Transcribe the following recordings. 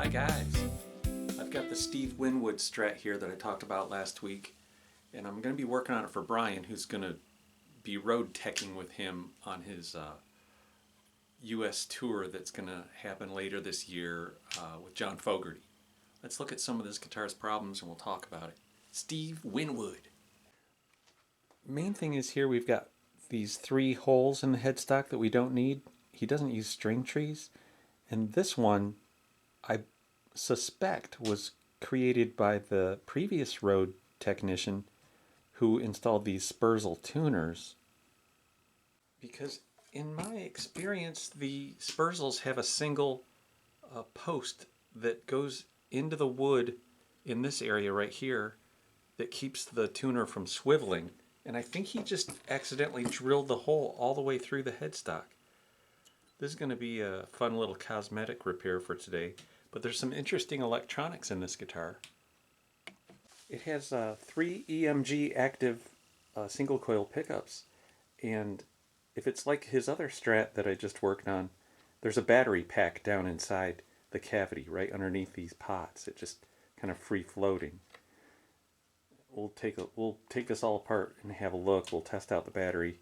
Hi guys, I've got the Steve Winwood Strat here that I talked about last week, and I'm going to be working on it for Brian, who's going to be road teching with him on his US tour that's going to happen later this year with John Fogerty. Let's look at some of this guitar's problems and we'll talk about it. Steve Winwood. Main thing is here we've got these 3 holes in the headstock that we don't need. He doesn't use string trees, and this one I suspect was created by the previous Rode technician who installed these Spurzl tuners, because in my experience the Spurzls have a single post that goes into the wood in this area right here that keeps the tuner from swiveling, and I think he just accidentally drilled the hole all the way through the headstock. This is going to be a fun little cosmetic repair for today. But there's some interesting electronics in this guitar. It has 3 EMG active single coil pickups, and if it's like his other Strat that I just worked on, there's a battery pack down inside the cavity right underneath these pots. It just kind of free floating. We'll take this all apart and have a look. We'll test out the battery,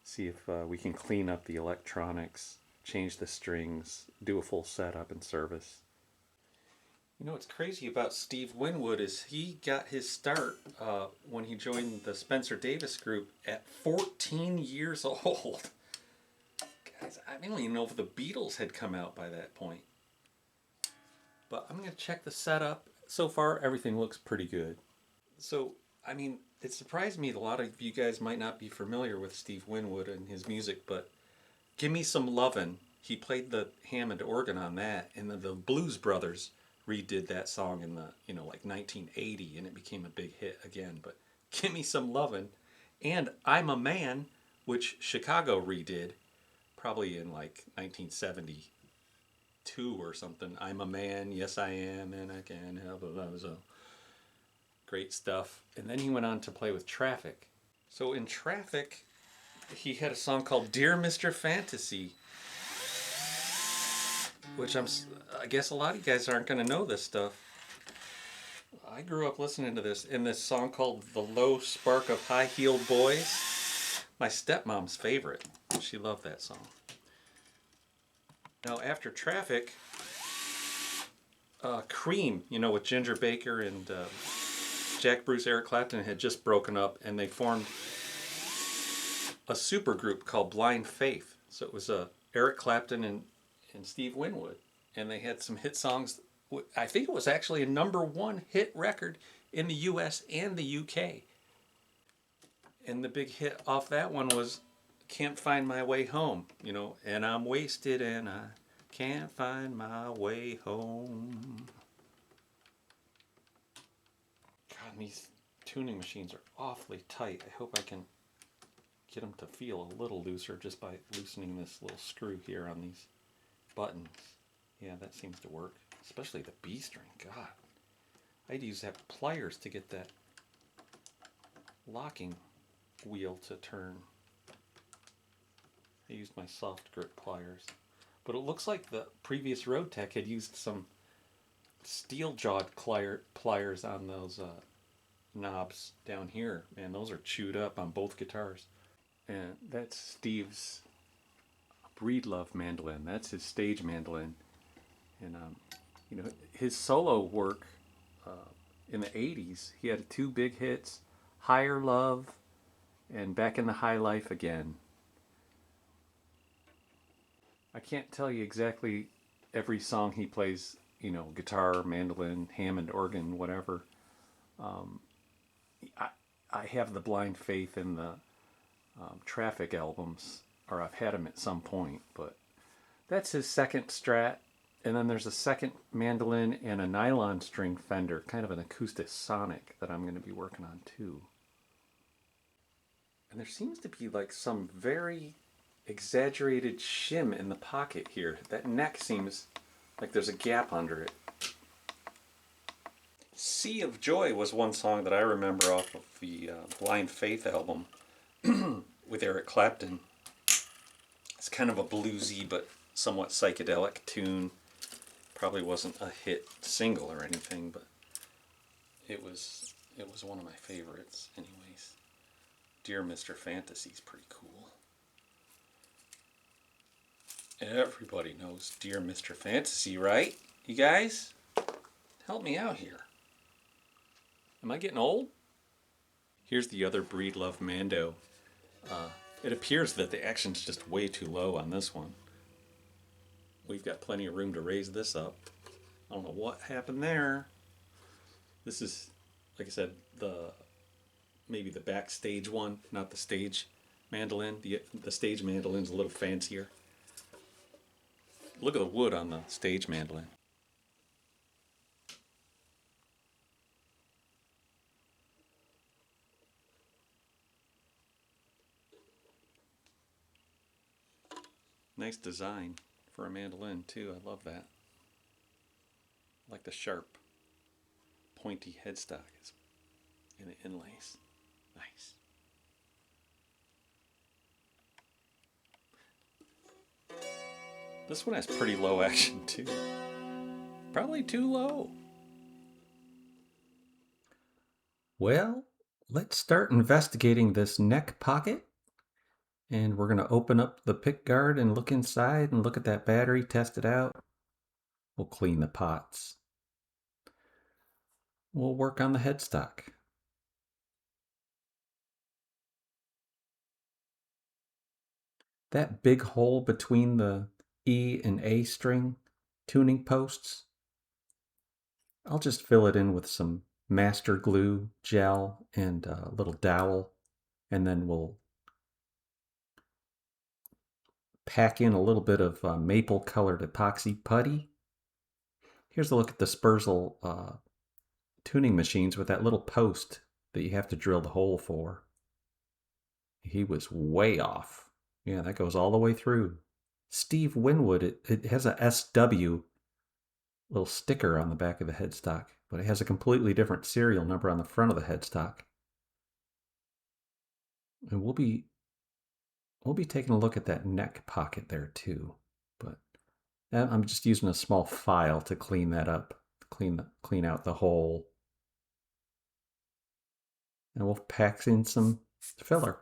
see if we can clean up the electronics, change the strings, do a full setup and service. You know what's crazy about Steve Winwood is he got his start when he joined the Spencer Davis group at 14 years old. Guys, I don't even know if the Beatles had come out by that point. But I'm going to check the setup. So far, everything looks pretty good. So, I mean, it surprised me that a lot of you guys might not be familiar with Steve Winwood and his music, but Gimme Some Lovin', he played the Hammond organ on that, and the Blues Brothers redid that song in the, like 1980, and it became a big hit again. But Gimme Some Lovin', and I'm a Man, which Chicago redid, probably in like 1972 or something. I'm a man, yes I am, and I can help it. So great stuff. And then he went on to play with Traffic. So in Traffic, he had a song called Dear Mr. Fantasy, which I guess a lot of you guys aren't going to know this stuff. I grew up listening to this in this song called The Low Spark of High-Heeled Boys. My stepmom's favorite. She loved that song. Now after Traffic, Cream, with Ginger Baker and Jack Bruce, Eric Clapton had just broken up, and they formed a super group called Blind Faith. So it was Eric Clapton and Steve Winwood, and they had some hit songs. I think it was actually a #1 hit record in the US and the UK. And the big hit off that one was Can't Find My Way Home, and I'm wasted and I can't find my way home. God, these tuning machines are awfully tight. I hope I can get them to feel a little looser just by loosening this little screw here on these buttons. Yeah, that seems to work. Especially the B string. God, I had to use that pliers to get that locking wheel to turn. I used my soft grip pliers. But it looks like the previous Rode Tech had used some steel-jawed pliers on those knobs down here. Man, those are chewed up on both guitars. And that's Steve's Breedlove mandolin. That's his stage mandolin. And his solo work in the 80s, he had 2 big hits, Higher Love and Back in the High Life Again. I can't tell you exactly every song he plays, guitar, mandolin, Hammond organ, whatever. I have the Blind Faith and the Traffic albums, or I've had them at some point, but that's his second Strat. And then there's a second mandolin and a nylon string Fender, kind of an acoustic sonic that I'm going to be working on too. And there seems to be like some very exaggerated shim in the pocket here. That neck seems like there's a gap under it. Sea of Joy was one song that I remember off of the Blind Faith album with Eric Clapton. It's kind of a bluesy but somewhat psychedelic tune. Probably wasn't a hit single or anything, but it was one of my favorites anyways. Dear Mr. Fantasy's pretty cool. Everybody knows Dear Mr. Fantasy, right? You guys? Help me out here. Am I getting old? Here's the other Breedlove Mando. It appears that the action's just way too low on this one. We've got plenty of room to raise this up. I don't know what happened there. This is, like I said, maybe the backstage one, not the stage mandolin. The stage mandolin's a little fancier. Look at the wood on the stage mandolin. Nice design for a mandolin too. I love that. I like the sharp, pointy headstock and the inlays. Nice. This one has pretty low action too. Probably too low. Well, let's start investigating this neck pocket. And we're going to open up the pick guard and look inside and look at that battery, test it out. We'll clean the pots. We'll work on the headstock. That big hole between the E and A string tuning posts, I'll just fill it in with some master glue gel and a little dowel, and then we'll pack in a little bit of maple colored epoxy putty. Here's a look at the Spurzl tuning machines with that little post that you have to drill the hole for. He was way off. Yeah, that goes all the way through. Steve Winwood, it has a SW little sticker on the back of the headstock, but it has a completely different serial number on the front of the headstock. And we'll be taking a look at that neck pocket there too. But I'm just using a small file to clean that up, clean out the hole. And we'll pack in some filler.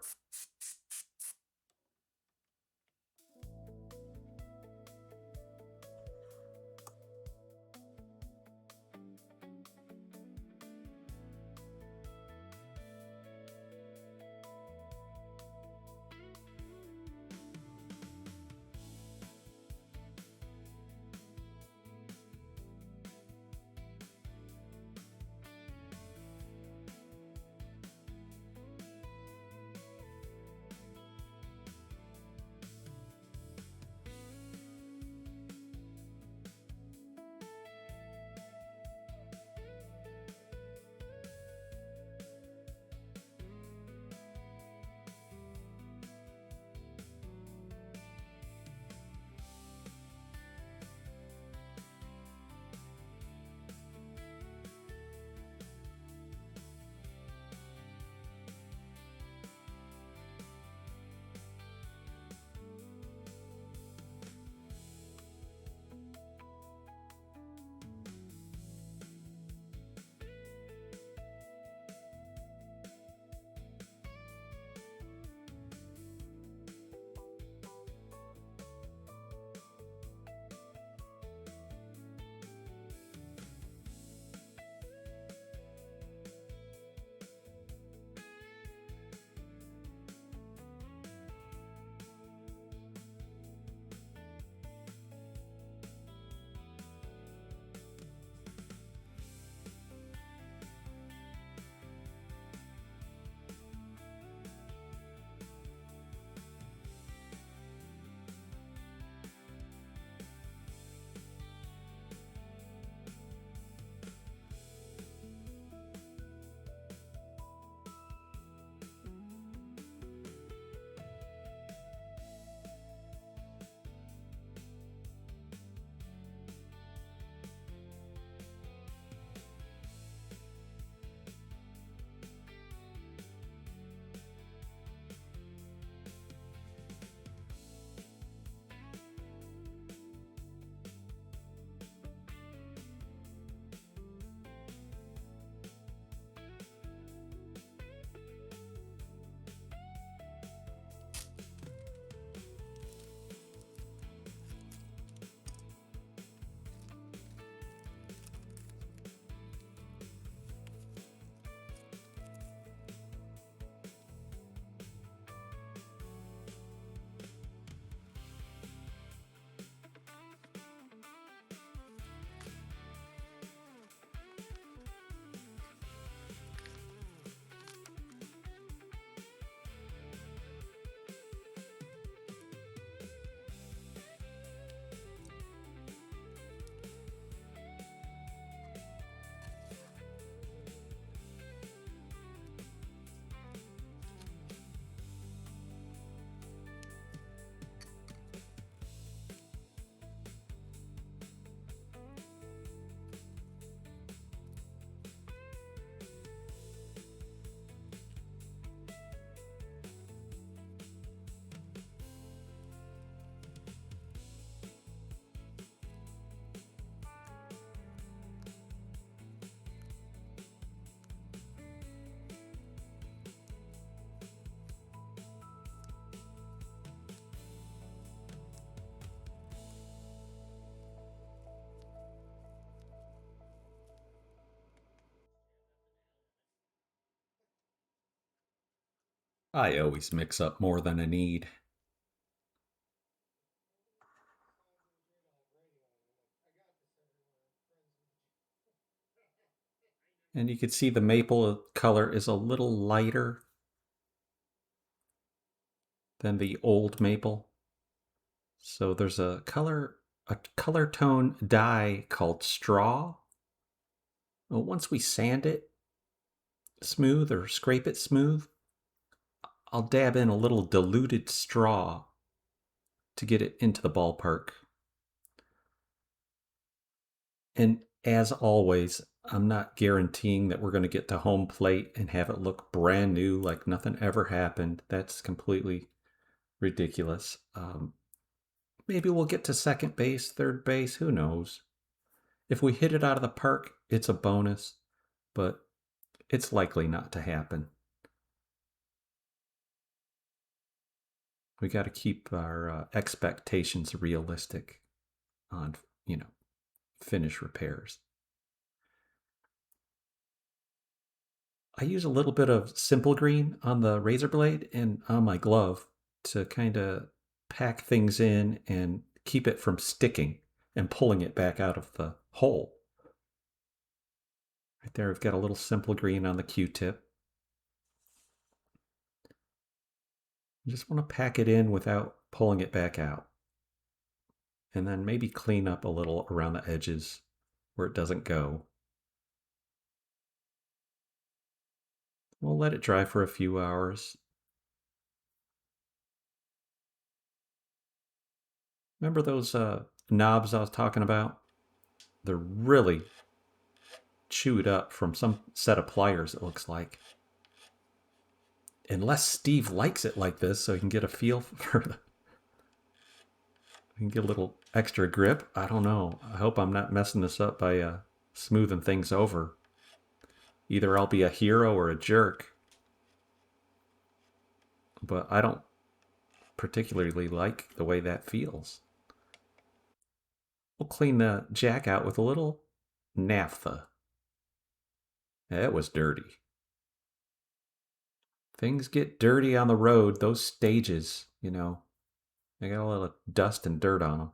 I always mix up more than I need. And you can see the maple color is a little lighter than the old maple. So there's a color tone dye called straw. Well, once we sand it smooth or scrape it smooth, I'll dab in a little diluted straw to get it into the ballpark. And as always, I'm not guaranteeing that we're going to get to home plate and have it look brand new like nothing ever happened. That's completely ridiculous. Maybe we'll get to second base, third base, who knows? If we hit it out of the park, it's a bonus, but it's likely not to happen. We got to keep our expectations realistic on, you know, finish repairs. I use a little bit of simple green on the razor blade and on my glove to kind of pack things in and keep it from sticking and pulling it back out of the hole. Right there, I've got a little simple green on the Q-tip. You just want to pack it in without pulling it back out. And then maybe clean up a little around the edges where it doesn't go. We'll let it dry for a few hours. Remember those knobs I was talking about? They're really chewed up from some set of pliers, it looks like. Unless Steve likes it like this so he can get a feel for the... He can get a little extra grip. I don't know. I hope I'm not messing this up by smoothing things over. Either I'll be a hero or a jerk. But I don't particularly like the way that feels. We'll clean the jack out with a little naphtha. That was dirty. Things get dirty on the road, those stages, you know. They got a lot of dust and dirt on them.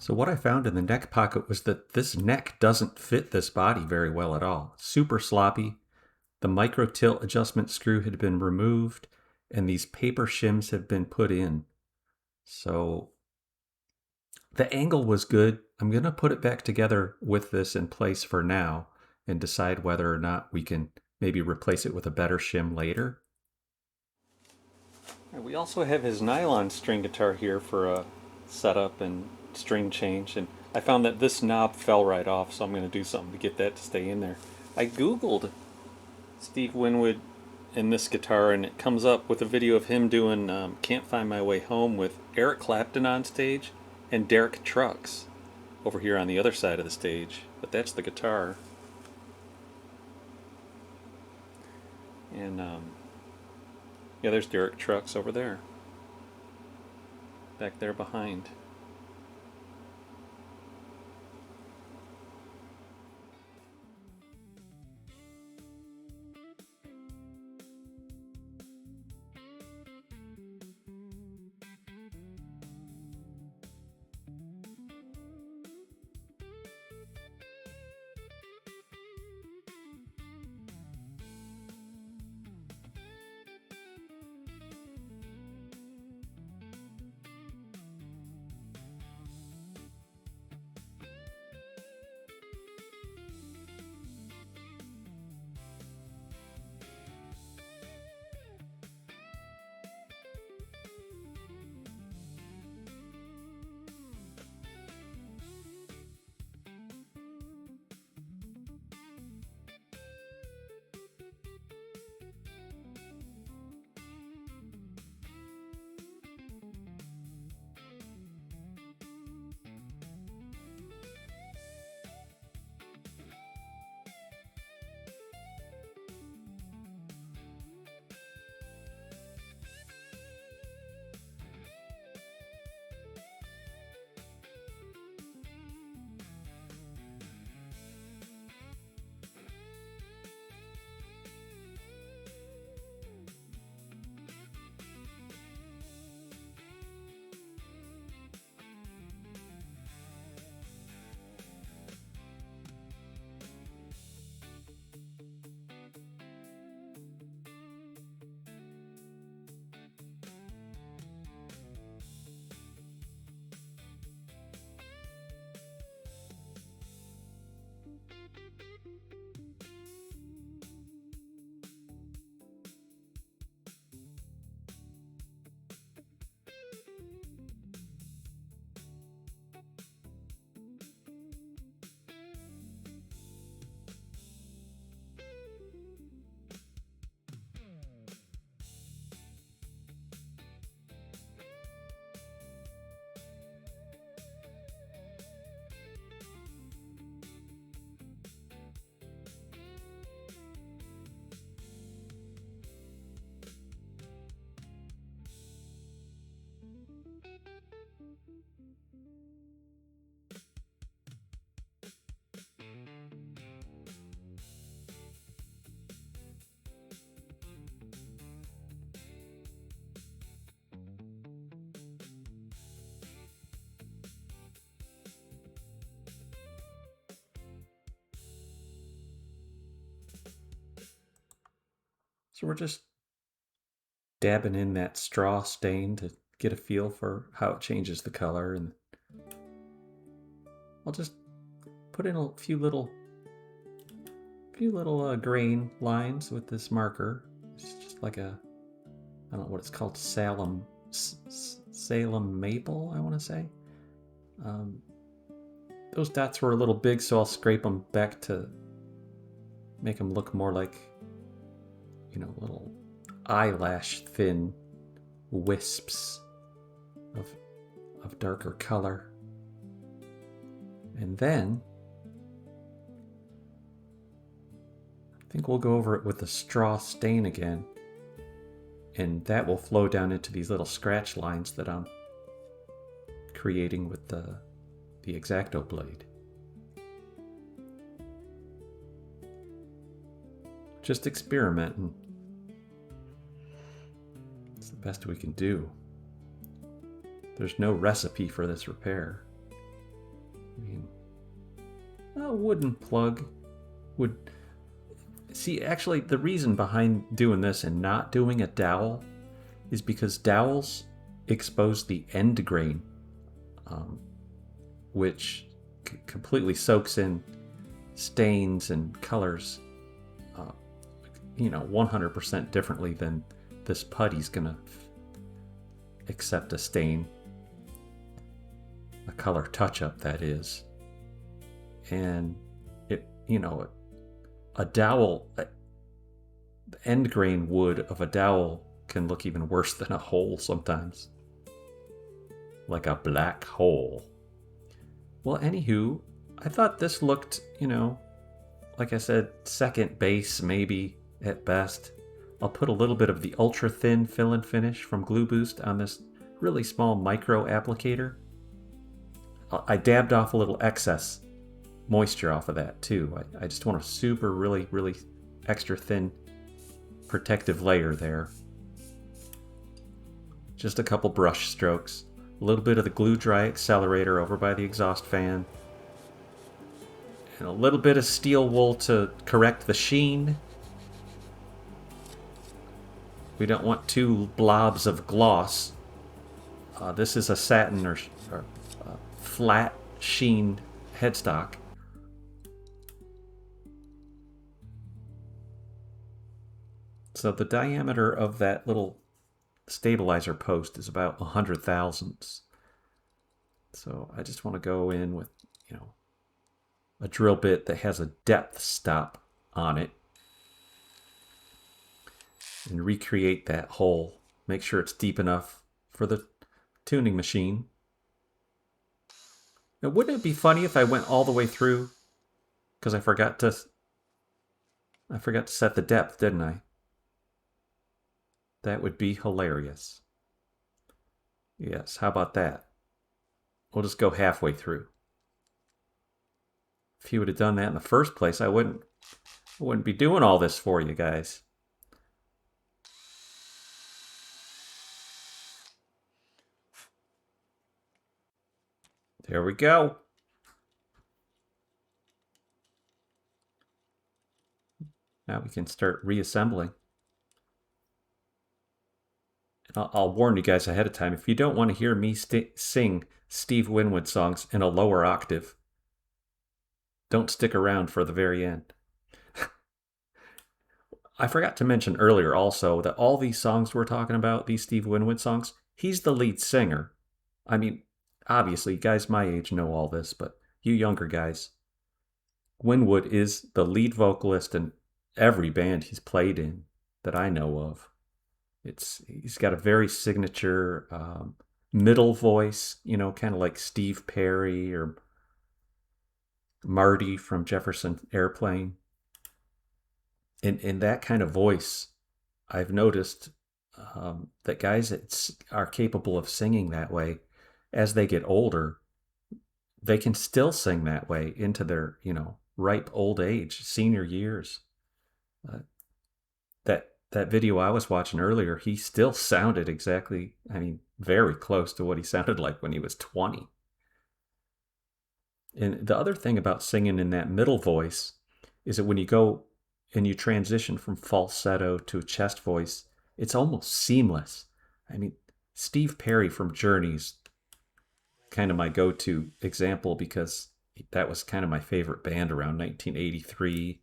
So what I found in the neck pocket was that this neck doesn't fit this body very well at all. Super sloppy. The micro tilt adjustment screw had been removed and these paper shims have been put in. So the angle was good. I'm going to put it back together with this in place for now and decide whether or not we can maybe replace it with a better shim later. We also have his nylon string guitar here for a setup and string change, and I found that this knob fell right off, so I'm going to do something to get that to stay in there. I googled Steve Winwood and this guitar, and it comes up with a video of him doing Can't Find My Way Home with Eric Clapton on stage and Derek Trucks over here on the other side of the stage, but that's the guitar. And yeah, there's Derek Trucks over there, back there behind. So we're just dabbing in that straw stain to get a feel for how it changes the color, and I'll just put in a few little grain lines with this marker. It's just like a, I don't know what it's called, Salem maple, I want to say. Those dots were a little big, so I'll scrape them back to make them look more like, little eyelash thin wisps of darker color. And then I think we'll go over it with the straw stain again, and that will flow down into these little scratch lines that I'm creating with the X-Acto blade. Just experimenting. It's the best we can do. There's no recipe for this repair. mean, a wooden plug would... See, actually, the reason behind doing this and not doing a dowel is because dowels expose the end grain, which completely soaks in stains and colors, 100% differently than this putty's gonna accept a stain, a color touch-up, that is. And a dowel, the end grain wood of a dowel can look even worse than a hole sometimes. Like a black hole. Well, anywho, I thought this looked, like I said, second base maybe at best. I'll put a little bit of the ultra thin fill and finish from Glue Boost on this really small micro applicator. I dabbed off a little excess moisture off of that too. I just want a super really extra thin protective layer there. Just a couple brush strokes, a little bit of the glue dry accelerator over by the exhaust fan, and a little bit of steel wool to correct the sheen. We don't want two blobs of gloss. This is a satin or flat sheen headstock. So the diameter of that little stabilizer post is about 100 thousandths. So I just want to go in with, a drill bit that has a depth stop on it and recreate that hole. Make sure it's deep enough for the tuning machine. Now, wouldn't it be funny if I went all the way through? Because I forgot to set the depth, didn't I? That would be hilarious. Yes, how about that? We'll just go halfway through. If you would have done that in the first place, I wouldn't be doing all this for you guys. There we go. Now we can start reassembling. I'll warn you guys ahead of time, if you don't want to hear me sing Steve Winwood songs in a lower octave, don't stick around for the very end. I forgot to mention earlier also that all these songs we're talking about, these Steve Winwood songs, he's the lead singer. I mean, obviously, guys my age know all this, but you younger guys, Winwood is the lead vocalist in every band he's played in that I know of. He's got a very signature middle voice, kind of like Steve Perry or Marty from Jefferson Airplane. In that kind of voice, I've noticed that guys are capable of singing that way. As they get older, they can still sing that way into their, ripe old age, senior years. That video I was watching earlier, he still sounded exactly, very close to what he sounded like when he was 20. And the other thing about singing in that middle voice is that when you go and you transition from falsetto to a chest voice, it's almost seamless. Steve Perry from Journey's kind of my go-to example because that was kind of my favorite band around 1983.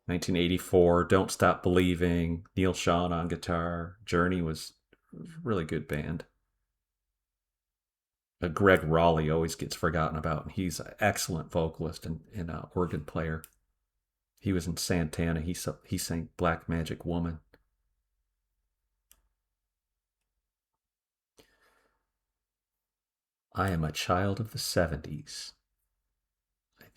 1984, Don't Stop Believing, Neil Schon on guitar. Journey was a really good band. Greg Raleigh always gets forgotten about, and he's an excellent vocalist and organ player. He was in Santana. He sang Black Magic Woman. I am a child of the 70s.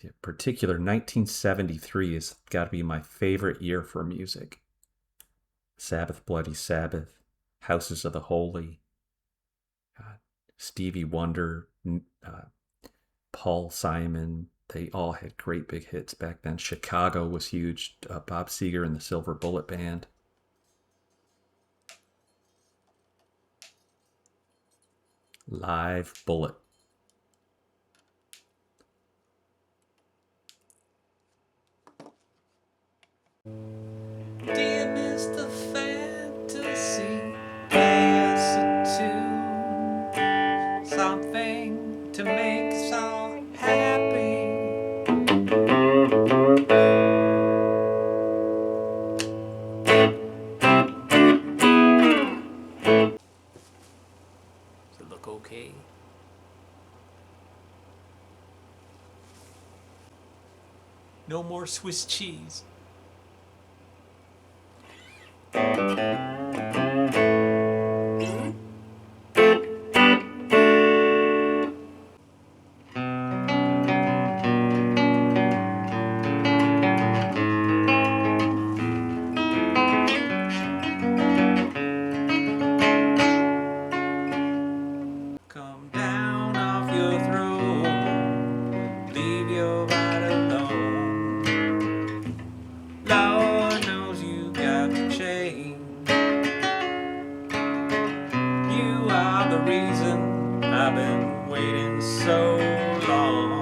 In particular, 1973 has got to be my favorite year for music. Sabbath, Bloody Sabbath, Houses of the Holy, Stevie Wonder, Paul Simon. They all had great big hits back then. Chicago was huge. Bob Seger and the Silver Bullet Band. Live Bullet. look okay. No more Swiss cheese. Come down off your throne, leave your body alone. Lord knows you got to change. You are the reason I've been waiting so long.